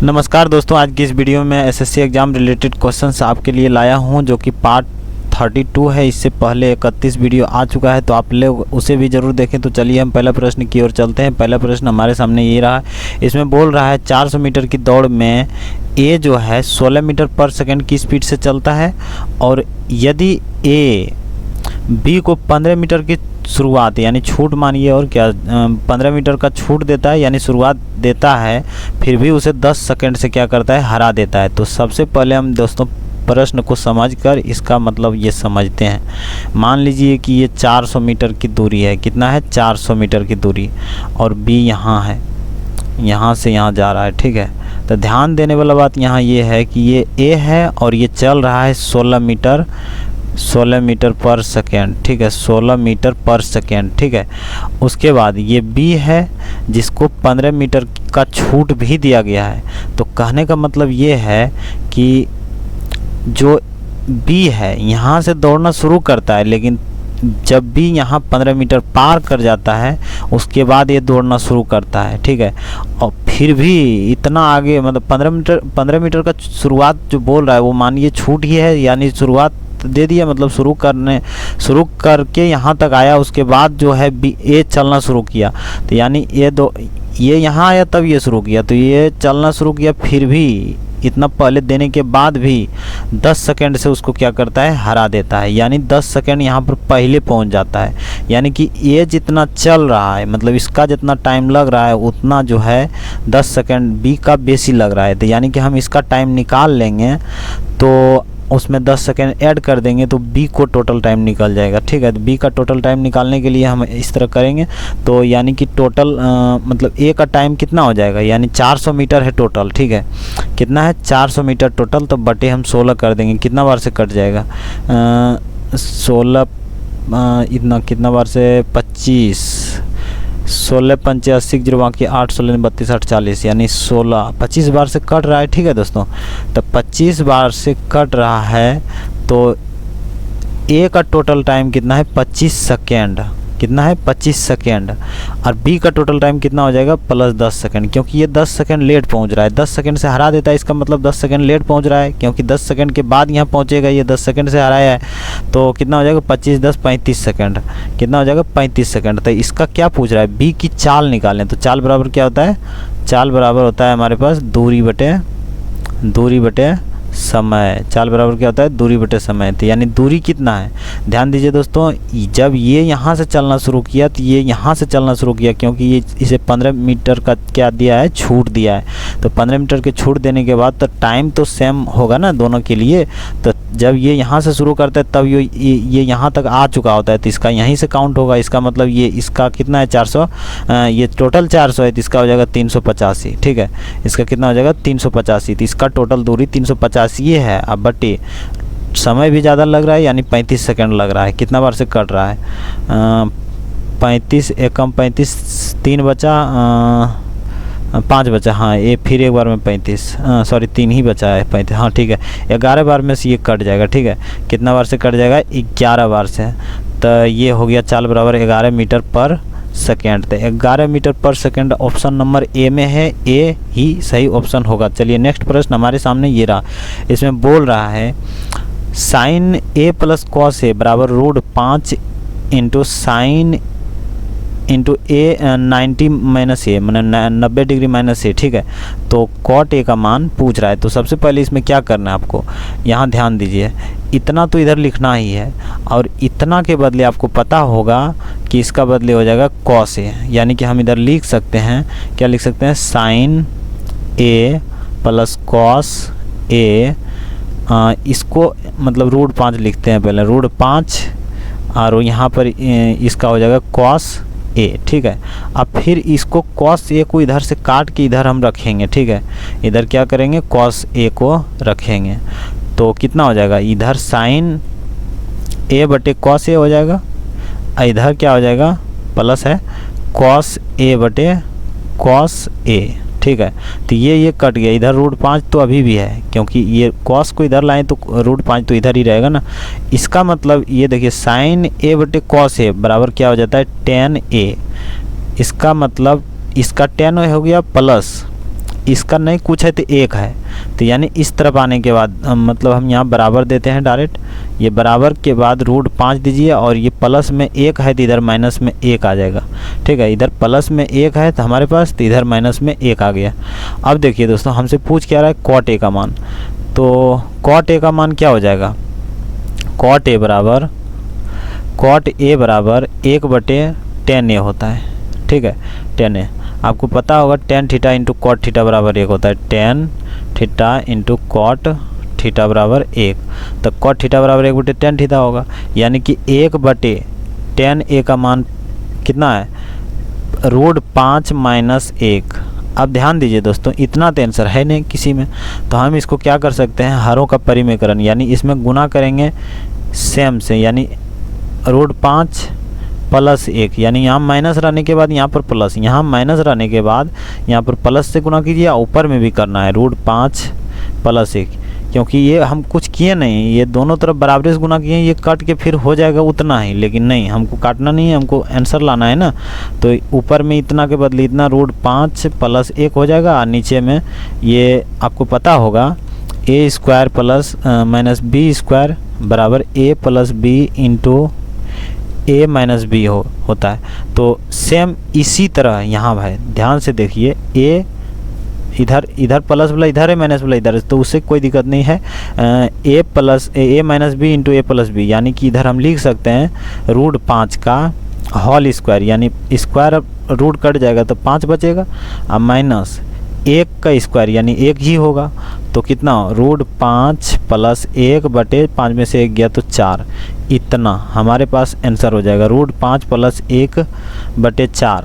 नमस्कार दोस्तों, आज की इस वीडियो में एसएससी एग्ज़ाम रिलेटेड क्वेश्चंस आपके लिए लाया हूं जो कि पार्ट 32 है। इससे पहले 31 वीडियो आ चुका है, तो आप लोग उसे भी ज़रूर देखें। तो चलिए हम पहला प्रश्न की ओर चलते हैं। पहला प्रश्न हमारे सामने ये रहा। इसमें बोल रहा है 400 मीटर की दौड़ में ए जो है 16 मीटर पर सेकंड की स्पीड से चलता है, और यदि ए बी को 15 मीटर की शुरुआत यानी छूट मानिए और क्या 15 मीटर का छूट देता है यानी शुरुआत देता है, फिर भी उसे 10 सेकंड से क्या करता है, हरा देता है। तो सबसे पहले हम दोस्तों प्रश्न को समझकर इसका मतलब ये समझते हैं। मान लीजिए कि ये 400 मीटर की दूरी है। कितना है? 400 मीटर की दूरी, और बी यहाँ है, यहाँ से यहाँ जा रहा है। ठीक है, तो ध्यान देने वाला बात यहाँ ये है कि ये ए है और ये चल रहा है 16 मीटर पर सेकेंड। ठीक है, 16 मीटर पर सेकेंड। ठीक है, उसके बाद ये बी है जिसको 15 मीटर का छूट भी दिया गया है। तो कहने का मतलब ये है कि जो बी है यहाँ से दौड़ना शुरू करता है, लेकिन जब भी यहाँ 15 मीटर पार कर जाता है उसके बाद ये दौड़ना शुरू करता है। ठीक है, और फिर भी इतना आगे मतलब 15 मीटर का शुरुआत जो बोल रहा है वो मानिए छूट ही है, यानी शुरुआत दे दिया, मतलब शुरू करके यहाँ तक आया। उसके बाद जो है बी ए चलना शुरू किया, तो यानी ये यहाँ आया तब ये शुरू किया, तो ये चलना शुरू किया। फिर भी इतना पहले देने के बाद भी 10 सेकंड से उसको क्या करता है, हरा देता है। यानी 10 सेकंड यहाँ पर पहले पहुँच जाता है। यानी कि ये जितना चल रहा है, मतलब इसका जितना टाइम लग रहा है उतना जो है 10 सेकंड बी का बेसी लग रहा है। तो यानी कि हम इसका टाइम निकाल लेंगे तो उसमें 10 सेकेंड ऐड कर देंगे तो बी को टोटल टाइम निकल जाएगा। ठीक है, तो बी का टोटल टाइम निकालने के लिए हम इस तरह करेंगे। तो यानी कि टोटल मतलब ए का टाइम कितना हो जाएगा, यानी 400 मीटर है टोटल। ठीक है, कितना है? 400 मीटर टोटल, तो बटे हम 16 कर देंगे। कितना बार से कट जाएगा? 16 इतना कितना बार से? 25 16 पंचे 80 जीरो बाकी 8 16 32 8 40, यानी 25 बार से कट रहा है। ठीक है दोस्तों, तो 25 बार से कट रहा है तो ए का टोटल टाइम कितना है? 25 सेकेंड। कितना है? 25 सेकेंड। और बी का टोटल टाइम कितना हो जाएगा? प्लस 10 सेकेंड, क्योंकि ये 10 सेकेंड लेट पहुंच रहा है। 10 सेकेंड से हरा देता है, इसका मतलब 10 सेकेंड लेट पहुंच रहा है, क्योंकि 10 सेकेंड के बाद यहाँ पहुंचेगा। ये 10 सेकेंड से हराया है, तो कितना हो जाएगा? 25 10 35 सेकेंड। कितना हो जाएगा? 35 सेकेंड। तो इसका क्या पूछ रहा है? बी की चाल निकालें। तो चाल बराबर क्या होता है? चाल बराबर होता है हमारे पास दूरी बटे समय। चाल बराबर क्या होता है? दूरी बटे समय। तो यानी दूरी कितना है? ध्यान दीजिए दोस्तों, जब ये यहाँ से चलना शुरू किया तो ये यहाँ से चलना शुरू किया, क्योंकि ये इसे 15 मीटर का क्या दिया है? छूट दिया है। तो 15 मीटर के छूट देने के बाद तो टाइम तो सेम होगा ना दोनों के लिए। तो जब ये यहाँ से शुरू करता है तब ये यहाँ तक आ चुका होता है, तो इसका यहीं से काउंट होगा। इसका मतलब ये इसका कितना है? 400। ये टोटल 400 है, तो इसका हो जाएगा 385। ठीक है, इसका कितना हो जाएगा? 385। तो इसका टोटल दूरी 385 ये है। अब बटे समय भी ज़्यादा लग रहा है, यानी 35 सेकंड लग रहा है। कितना बार से कट रहा है? 35 एकम 35, 3 बचा, 5 बचा। हाँ, ये फिर एक बार में 3 ही बचा है 35। हाँ ठीक है, 11 बार में से ये कट जाएगा। ठीक है, कितना बार से कट जाएगा? 11 बार से। तो ये हो गया चाल बराबर 11 मीटर पर सेकेंड। तो 11 मीटर पर सेकेंड ऑप्शन नंबर ए में है, ए ही सही ऑप्शन होगा। चलिए नेक्स्ट प्रश्न हमारे सामने ये रहा। इसमें बोल रहा है sign A plus cos A बराबर √5 इंटू साइन इंटू ए 90 माइनस ए, मैंने 90 डिग्री माइनस ए। ठीक है, तो कॉट ए का मान पूछ रहा है। तो सबसे पहले इसमें क्या करना है आपको, यहाँ ध्यान दीजिए, इतना तो इधर लिखना ही है, और इतना के बदले आपको पता होगा कि इसका बदले हो जाएगा कॉस ए। यानी कि हम इधर लिख सकते हैं, क्या लिख सकते हैं? Sign A plus cos A. इसको मतलब √5 लिखते हैं पहले, √5, और यहाँ पर इसका हो जाएगा कॉस ए। ठीक है, अब फिर इसको कॉस ए को इधर से काट के इधर हम रखेंगे। ठीक है, इधर क्या करेंगे? कॉस ए को रखेंगे। तो कितना हो जाएगा? इधर साइन ए बटे कॉस ए हो जाएगा, इधर क्या हो जाएगा? प्लस है कॉस ए बटे कॉस ए। ठीक है, तो ये कट गया। इधर √5 तो अभी भी है, क्योंकि ये कॉस को इधर लाएं तो √5 तो इधर ही रहेगा ना। इसका मतलब ये देखिए साइन ए बटे कॉस ए बराबर क्या हो जाता है? tan a। इसका मतलब इसका tan हो गया प्लस इसका नहीं कुछ है तो एक है, तो यानी इस तरफ आने के बाद मतलब हम यहाँ बराबर देते हैं डायरेक्ट, ये बराबर के बाद रूट 5 दीजिए और ये प्लस में 1 है तो इधर माइनस में 1 आ जाएगा। ठीक है, इधर प्लस में 1 है तो हमारे पास, तो इधर माइनस में 1 आ गया। अब देखिए दोस्तों हमसे पूछ क्या रहा है कॉट ए का मान, तो कॉट ए का मान क्या हो जाएगा, कॉट ए बराबर 1/10A होता है। ठीक है, 10A आपको पता होगा tan theta into cot theta बराबर 1 होता है, tan theta into cot theta बराबर 1, तो कॉट थीटा बराबर 1/tan थीटा होगा, यानी कि 1/10A का मान कितना है, √5 - 1। अब ध्यान दीजिए दोस्तों, इतना तो आंसर है नहीं किसी में, तो हम इसको क्या कर सकते हैं, हरों का परिमेयकरण, यानी इसमें गुना करेंगे सेम से, यानी √5 + 1, यानी यहाँ माइनस रहने के बाद यहाँ पर प्लस, यहाँ माइनस रहने के बाद यहाँ पर प्लस से गुना कीजिए, ऊपर में भी करना है √5 + 1, क्योंकि ये हम कुछ किए नहीं, ये दोनों तरफ बराबरी से गुना किए, ये कट के फिर हो जाएगा उतना ही, लेकिन नहीं, हमको काटना नहीं है, हमको आंसर लाना है ना, तो ऊपर में इतना के बदले इतना √5 + 1 हो जाएगा, और नीचे में ये आपको पता होगा a² + -b² बराबर a + b into a - b होता है। तो सेम इसी तरह यहाँ भाई ध्यान से देखिए, a इधर प्लस वाला इधर है, माइनस वाला इधर है, तो उससे कोई दिक्कत नहीं है, a - b into a + b, यानी कि इधर हम लिख सकते हैं √5 का होल स्क्वायर, यानी स्क्वायर रूट कट जाएगा तो 5 बचेगा, और माइनस 1 का स्क्वायर यानी 1 ही होगा, तो कितना √5 + 1/5 में से 1 गया तो 4, इतना हमारे पास आंसर हो जाएगा, √5 + 1/4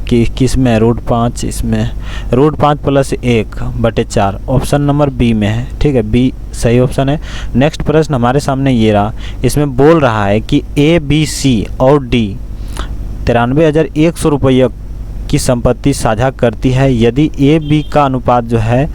कि किस में √5, इसमें √5 + 1/4 ऑप्शन नंबर बी में है। ठीक है, बी सही ऑप्शन है। नेक्स्ट प्रश्न हमारे सामने ये रहा, इसमें बोल रहा है कि ए, बी, सी और डी 93,100 रुपये की संपत्ति साझा करती है, यदि ए बी का अनुपात जो है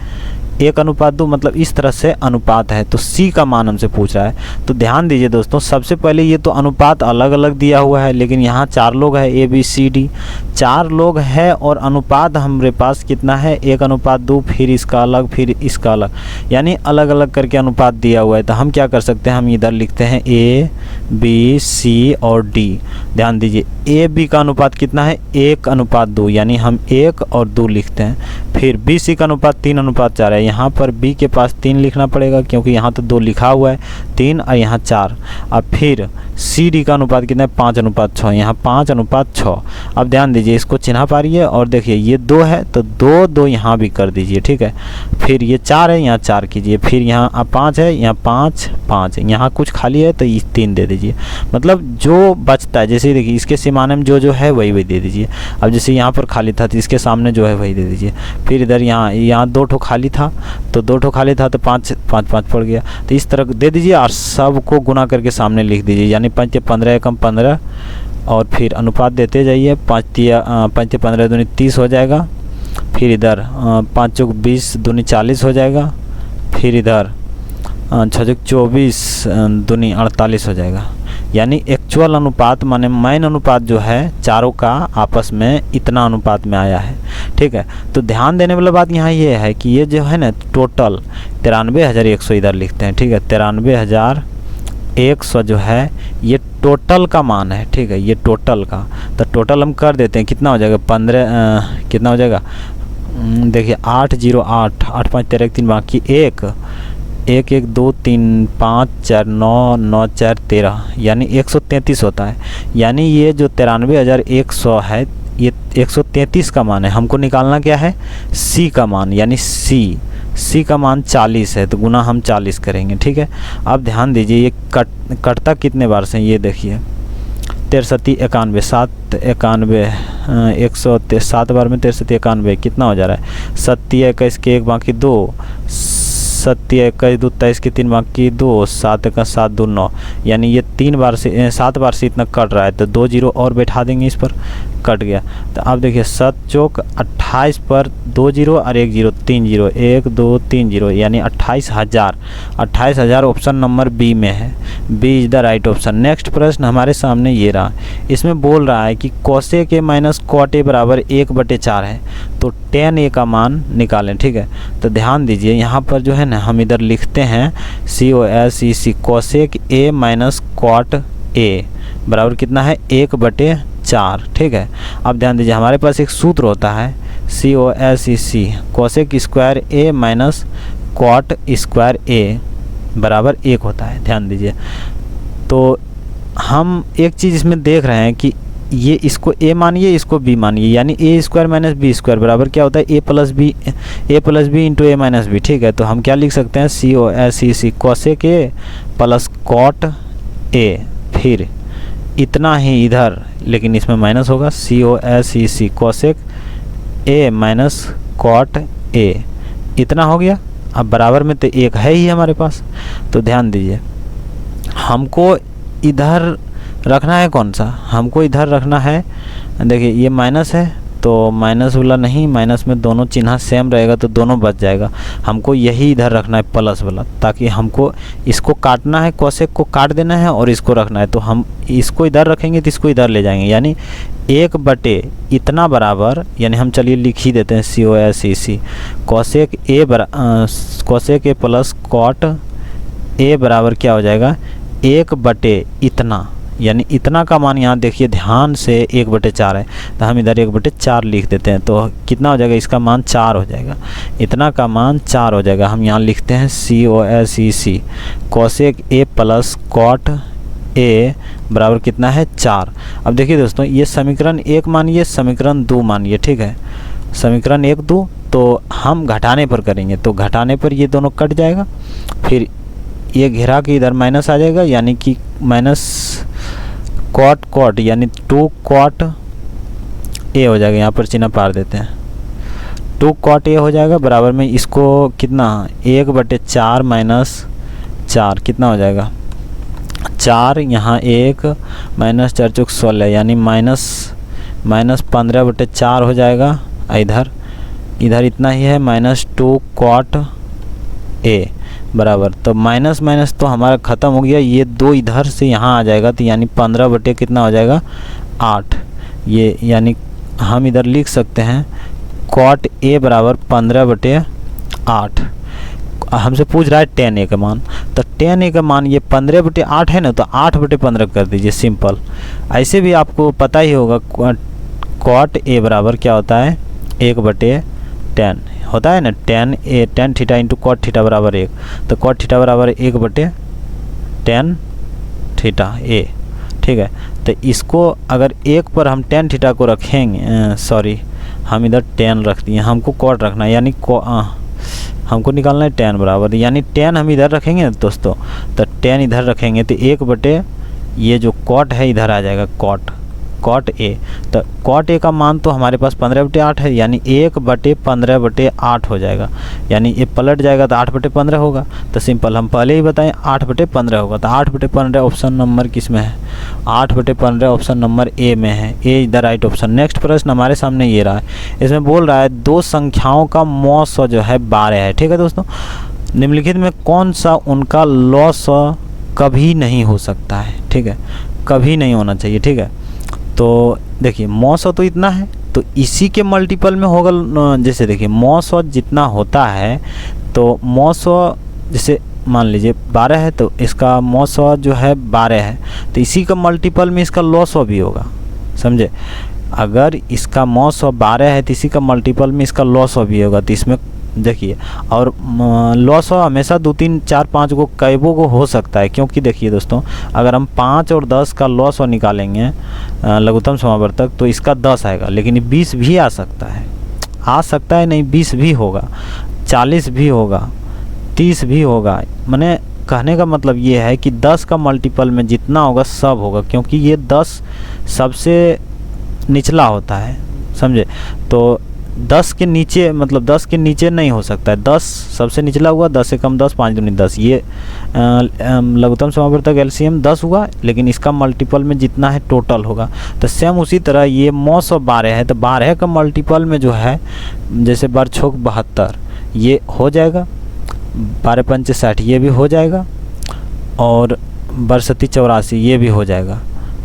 1:2, मतलब इस तरह से अनुपात है, तो सी का मान हमसे पूछ रहा है। तो ध्यान दीजिए दोस्तों, सबसे पहले ये तो अनुपात अलग अलग दिया हुआ है, लेकिन यहाँ 4 लोग हैं, ए बी सी डी 4 लोग हैं, और अनुपात हमारे पास कितना है 1:2, फिर इसका अलग, फिर इसका अलग, यानी अलग अलग करके अनुपात दिया हुआ है। तो हम क्या कर सकते हैं, हम इधर लिखते हैं ए बी सी और डी। ध्यान दीजिए, ए बी का अनुपात कितना है 1:2, यानी हम 1 और 2 लिखते हैं। फिर बी सी का अनुपात 3:4 है, यहाँ पर बी के पास 3 लिखना पड़ेगा, क्योंकि यहाँ तो 2 लिखा हुआ है, 3 और यहाँ 4। अब फिर सी डी का अनुपात कितना है 5:6, यहाँ 5:6। अब ध्यान दीजिए, इसको चिन्ह पारिए और देखिए ये 2 है तो 2 यहाँ भी कर दीजिए। ठीक है, फिर ये 4 है, यहाँ 4 कीजिए, फिर यहाँ 5 है, यहाँ 5 है, यहाँ कुछ खाली है तो ये 3 दे दीजिए। मतलब जो बचता है, जैसे देखिए इसके सिमाने में जो है वही दे दीजिए। अब जैसे यहाँ पर खाली था तो इसके सामने जो है वही दे दीजिए। फिर इधर यहाँ 2 ठो खाली था, तो 2 ठो खाली था तो 5 पड़ गया, तो इस तरह दे दीजिए और सबको गुना करके सामने लिख दीजिए, यानी 5 × 15 = 15, और फिर अनुपात देते जाइए, 5 × 15 दूनी 30 हो जाएगा, फिर इधर 5 × 20 दूनी 40 हो जाएगा, फिर इधर 6 × 24 दूनी 48 हो जाएगा। यानी एक्चुअल अनुपात माने मेन अनुपात जो है चारों का आपस में इतना अनुपात में आया है। ठीक है, तो ध्यान देने वाला बात यहाँ ये है कि ये जो है ना टोटल 93,100 इधर लिखते हैं। ठीक है, 93,100 जो है ये टोटल का मान है। ठीक है, ये टोटल का, तो टोटल हम कर देते हैं, कितना हो जाएगा 15, कितना हो जाएगा देखिए 808, 8 5 13 3 बाकी 1 1 1 2 3 5 4 9 9 4 13, यानी 133 होता है। यानी ये जो 93,100 है ये 133 का मान है। हमको निकालना क्या है सी का मान, यानी सी का मान 40 है, तो गुना हम 40 करेंगे। ठीक है, अब ध्यान दीजिए ये कटता कितने बार से, ये देखिए 63 91 7 91 107 बार में 63 91 कितना हो जा रहा है 70 21 के 1 बाकी 2, 70 21 2 23 के 3 बाकी 2, 7 1 7 2 9, यानी ये 3 बार से 7 बार से इतना कट रहा है, तो 2 0 और बैठा देंगे इस पर, कट गया। तो अब देखिए 7 चौक 28 पर 2 जीरो और 1 जीरो, 3 जीरो, 1 2 3 जीरो, यानी 28,000। 28,000 ऑप्शन नंबर बी में है। B is the right option. Next प्रश्न हमारे सामने ये रहा। इसमें बोल रहा है कि cosec A minus cot A बराबर 1/4 है, तो tan ए का मान निकालें। ठीक है, तो ध्यान दीजिए यहाँ पर जो है ना, हम इधर लिखते हैं COSEC, cosec A minus cot A बराबर कितना है, 1/4। ठीक है, अब ध्यान दीजिए हमारे पास एक सूत्र होता है COSEC, कोसेक स्क्वायर ए माइनस कॉट स्क्वायर ए बराबर 1 होता है। ध्यान दीजिए, तो हम एक चीज़ इसमें देख रहे हैं कि ये इसको a मानिए, इसको b मानिए, यानी a square minus B square बराबर क्या होता है, a plus B into a minus B. ठीक है, तो हम क्या लिख सकते हैं, COSEC cosec A plus cot A, फिर इतना ही इधर, लेकिन इसमें माइनस होगा, COSEC cosec A minus cot A, इतना हो गया। अब बराबर में तो एक है ही हमारे पास, तो ध्यान दीजिए हमको इधर रखना है, कौन सा हमको इधर रखना है। देखिए ये माइनस है, तो माइनस वाला नहीं, माइनस में दोनों चिन्ह सेम रहेगा तो दोनों बच जाएगा। हमको यही इधर रखना है प्लस वाला, ताकि हमको इसको काटना है, कोसेक को काट देना है और इसको रखना है। तो हम इसको इधर रखेंगे तो इसको इधर ले जाएंगे, यानी 1 इतना बराबर, यानी हम चलिए लिख ही देते हैं COSEC cosec A plus cot A बराबर क्या हो जाएगा, 1 इतना, यानी इतना का मान यहाँ देखिए ध्यान से 1/4 है, तो हम इधर 1/4 लिख देते हैं। तो कितना हो जाएगा, इसका मान 4 हो जाएगा, इतना का मान 4 हो जाएगा। हम यहाँ लिखते हैं COSEC cosec A plus cot A बराबर कितना है, 4। अब देखिए दोस्तों, ये समीकरण 1 मानिए, समीकरण 2 मानिए। ठीक है, समीकरण 1 2 तो हम घटाने पर करेंगे, तो घटाने पर ये दोनों कट जाएगा, फिर ये घेरा के इधर माइनस आ जाएगा, यानी कि माइनस कॉट यानी 2 कॉट ए हो जाएगा। यहाँ पर चिन्ह पार देते हैं, 2 कॉट ए हो जाएगा बराबर में इसको कितना, 1/4 माइनस 4 कितना हो जाएगा, 4, यहाँ 1 माइनस 4 चौक 16, यानी माइनस 15/4 हो जाएगा। इधर इतना ही है, -2 कॉट ए बराबर, तो माइनस माइनस तो हमारा ख़त्म हो गया, ये 2 इधर से यहाँ आ जाएगा, तो यानी 15 कितना हो जाएगा, 8। ये यानी हम इधर लिख सकते हैं कॉट ए बराबर 15/8। हमसे पूछ रहा है tan ए का मान, तो tan ए का मान ये 15/8 है ना, तो 8/15 कर दीजिए, सिंपल। ऐसे भी आपको पता ही होगा कॉट ए बराबर क्या होता है, 1/tan होता है ना, tan theta into cot theta बराबर 1, तो कॉट थीटा बराबर 1/tan थीटा ए। ठीक है, तो इसको अगर 1 पर हम tan थीटा को रखेंगे, सॉरी हम इधर tan रख दिए, हमको कॉट रखना है, यानी हमको निकालना है tan बराबर, यानी tan हम इधर रखेंगे ना दोस्तों, तो tan इधर रखेंगे तो 1 ये जो कॉट है इधर आ जाएगा, कॉट ए। तो कॉट ए का मान तो हमारे पास 15/8 है, यानी 1/15/8 हो जाएगा, यानी ये पलट जाएगा तो 8/15 होगा। तो सिंपल हम पहले ही बताएं 8/15 होगा, तो 8/15 ऑप्शन नंबर किस में है, 8/15 ऑप्शन नंबर ए में है। A is the right option. Next प्रश्न हमारे सामने ये रहा है, इसमें बोल रहा है 2 संख्याओं का मौसा जो है 12 है। ठीक है दोस्तों, निम्नलिखित में कौन सा उनका लॉस कभी नहीं हो सकता है। ठीक है, कभी नहीं होना चाहिए। ठीक है, तो देखिए मौसा तो इतना है, तो इसी के मल्टीपल में होगा। जैसे देखिए मौसा जितना होता है, तो मौसा जैसे मान लीजिए 12 है, तो इसका मौसा जो है 12 है, तो इसी का मल्टीपल में इसका लॉस भी होगा, समझे। अगर इसका मौसा 12 है तो इसी का मल्टीपल में इसका लॉस भी होगा, तो इसमें देखिए, और लॉस हमेशा 2 3 4 5 को कैबों को हो सकता है, क्योंकि देखिए दोस्तों, अगर हम 5 और 10 का लॉस निकालेंगे लघुत्तम समावर्तक, तो इसका 10 आएगा, लेकिन 20 भी आ सकता है नहीं, 20 भी होगा, 40 भी होगा, 30 भी होगा। मैंने कहने का मतलब ये है कि 10 का मल्टीपल में जितना होगा सब होगा, क्योंकि ये 10 सबसे निचला होता है, समझे। तो 10 के नीचे, मतलब 10 के नीचे नहीं हो सकता है। 10 सबसे निचला हुआ, 10 से कम 10, 5 दूनी 10, ये लघुत्तम समावर्तक एलसीएम 10 हुआ, लेकिन इसका मल्टीपल में जितना है टोटल होगा। तो सेम उसी तरह ये मॉस ऑफ 12 है, तो 12 का मल्टीपल में जो है, जैसे 12 छोक 72 ये हो जाएगा, 12 पंचे 60 ये भी हो जाएगा, और 12 सत्ती 84 ये भी हो जाएगा।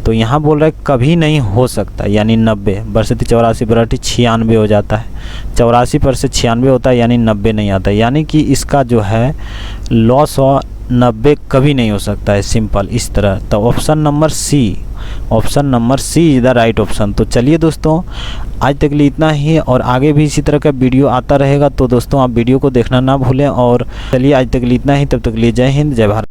तो यहाँ बोल रहा है कभी नहीं हो सकता, यानी 90, 12 सत्ती 84 बराठी 96 हो जाता है, 84 पर से 96 होता है, यानी 90 नहीं आता, यानी कि इसका जो है लॉस और 90 कभी नहीं हो सकता है, सिंपल इस तरह। तो option number C, option number C is the right option. तो चलिए दोस्तों, आज तक के लिए इतना ही, और आगे भी इसी तरह का वीडियो आता रहेगा, तो दोस्तों आप वीडियो को देखना ना भूलें। और चलिए आज तक के लिए इतना ही, तब तक के लिए जय हिंद, जय भारत।